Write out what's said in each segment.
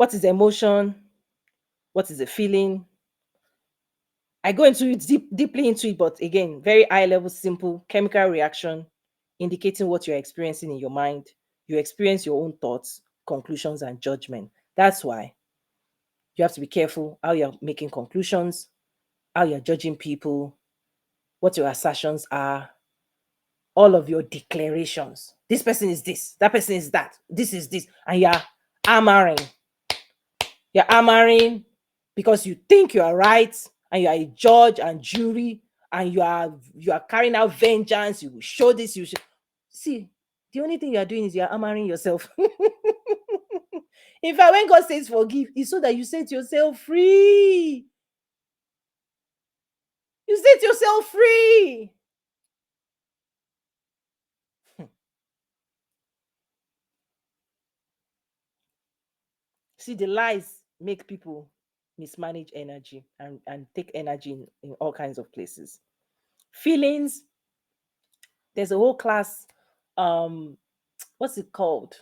What is emotion? What is a feeling? I go into it deeply into it, but again, very high level, simple chemical reaction indicating what you're experiencing in your mind. You experience your own thoughts, conclusions, and judgment. That's why you have to be careful how you're making conclusions, how you're judging people, what your assertions are, all of your declarations. This person is this, that person is that, this is this, and you're hammering. You're hammering because you think you are right, and you are a judge and jury, and you are carrying out vengeance. You will show this. You should see. The only thing you are doing is you are hammering yourself. In fact, when God says forgive, it's so that you set yourself free. You set yourself free. See, the lies make people mismanage energy and take energy in all kinds of places. Feelings, there's a whole class, um, what's it called?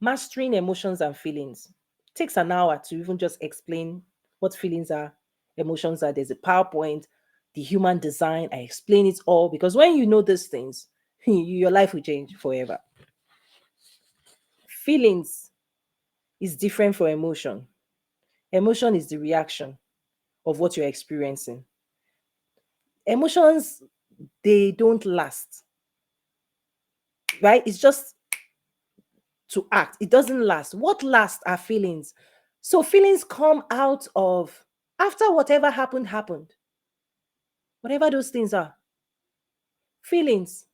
Mastering emotions and feelings. Takes an hour to even just explain what feelings are, emotions are. There's a PowerPoint, the human design. I explain it all because when you know these things, your life will change forever. Feelings is different from emotion. Emotion is the reaction of what you're experiencing. Emotions, they don't last, right? It's just to act. It doesn't last. What lasts are feelings. So feelings come out of after whatever happened. Whatever those things are. Feelings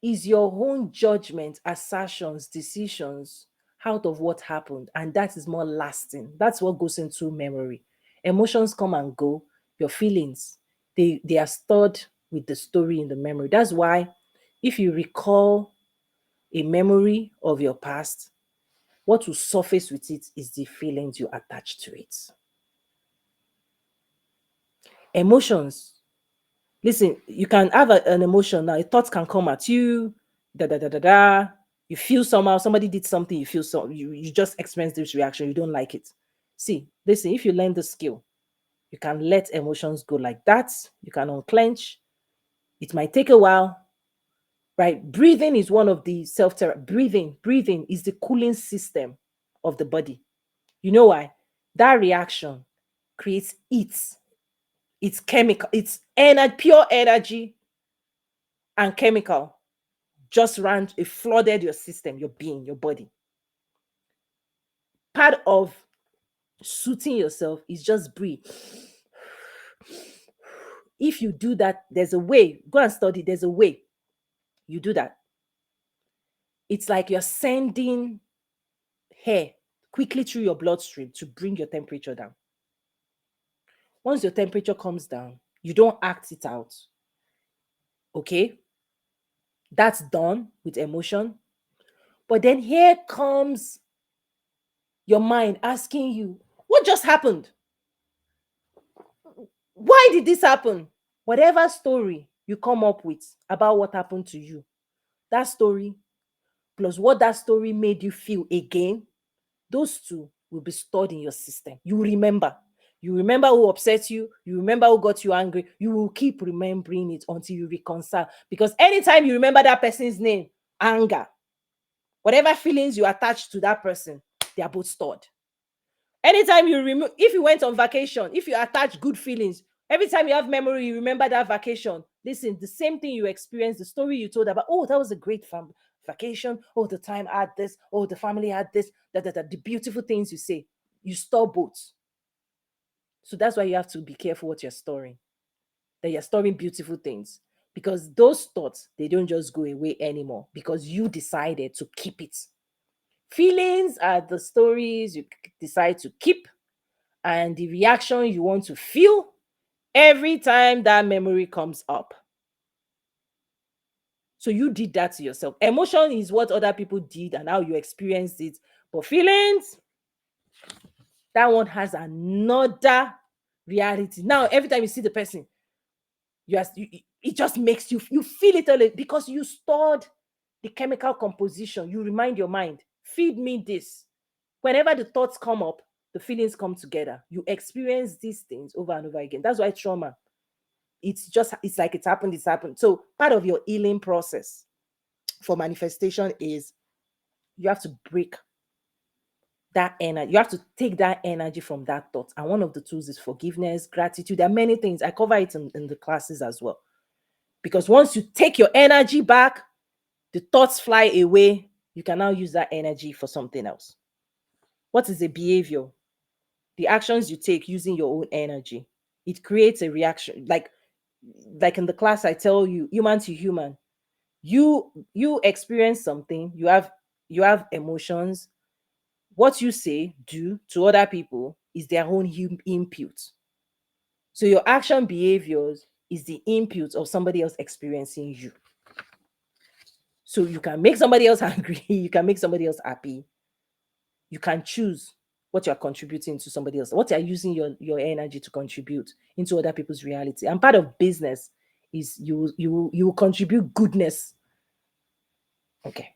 is your own judgment, assertions, decisions out of what happened. And that is more lasting. That's what goes into memory. Emotions come and go. Your feelings, they are stored with the story in the memory. That's why if you recall a memory of your past, what will surface with it is the feelings you attach to it. Emotions. Listen, you can have an emotion now. A thought can come at you, da da da da da. You feel somehow, somebody did something, you feel so, you just experience this reaction, you don't like it. See, listen, if you learn the skill, you can let emotions go like that. You can unclench. It might take a while, right? Breathing is one of the self-therapy. Breathing is the cooling system of the body. You know why? That reaction creates heat. It's chemical, it's energy, pure energy and chemical just ran, it flooded your system, your being, your body. Part of soothing yourself is just breathe. If you do that, there's a way. Go and study. There's a way you do that. It's like you're sending air quickly through your bloodstream to bring your temperature down. Once your temperature comes down, you don't act it out. Okay? That's done with emotion. But then here comes your mind asking you, what just happened? Why did this happen? Whatever story you come up with about what happened to you, that story plus what that story made you feel again, those two will be stored in your system. You remember. You remember who upset you. You remember who got you angry. You will keep remembering it until you reconcile. Because anytime you remember that person's name, anger, whatever feelings you attach to that person, they are both stored. Anytime you remove, if you went on vacation, if you attach good feelings, every time you have memory, you remember that vacation. Listen, the same thing you experienced, the story you told about, oh, that was a great vacation. Oh, the time I had this. Oh, the family had this. The beautiful things you say, you store both. So that's why you have to be careful what you're storing. That you're storing beautiful things because those thoughts they don't just go away anymore because you decided to keep it. Feelings are the stories you decide to keep and the reaction you want to feel every time that memory comes up. So you did that to yourself. Emotion is what other people did and how you experienced it. But feelings, that one has another reality. Now, every time you see the person, it just makes you feel it all because you stored the chemical composition. You remind your mind, feed me this. Whenever the thoughts come up, the feelings come together. You experience these things over and over again. That's why trauma, it's like it's happened. So part of your healing process for manifestation is you have to break that energy. You have to take that energy from that thought. And one of the tools is forgiveness, gratitude. There are many things. I cover it in the classes as well. Because once you take your energy back, the thoughts fly away. You can now use that energy for something else. What is a behavior? The actions you take using your own energy. It creates a reaction. Like in the class, I tell you, human to human, you experience something, you have emotions. What you say, do to other people is their own input. So your action behaviors is the input of somebody else experiencing you. So you can make somebody else angry, you can make somebody else happy. You can choose what you're contributing to somebody else, what you're using your energy to contribute into other people's reality. And part of business is you will contribute goodness. Okay.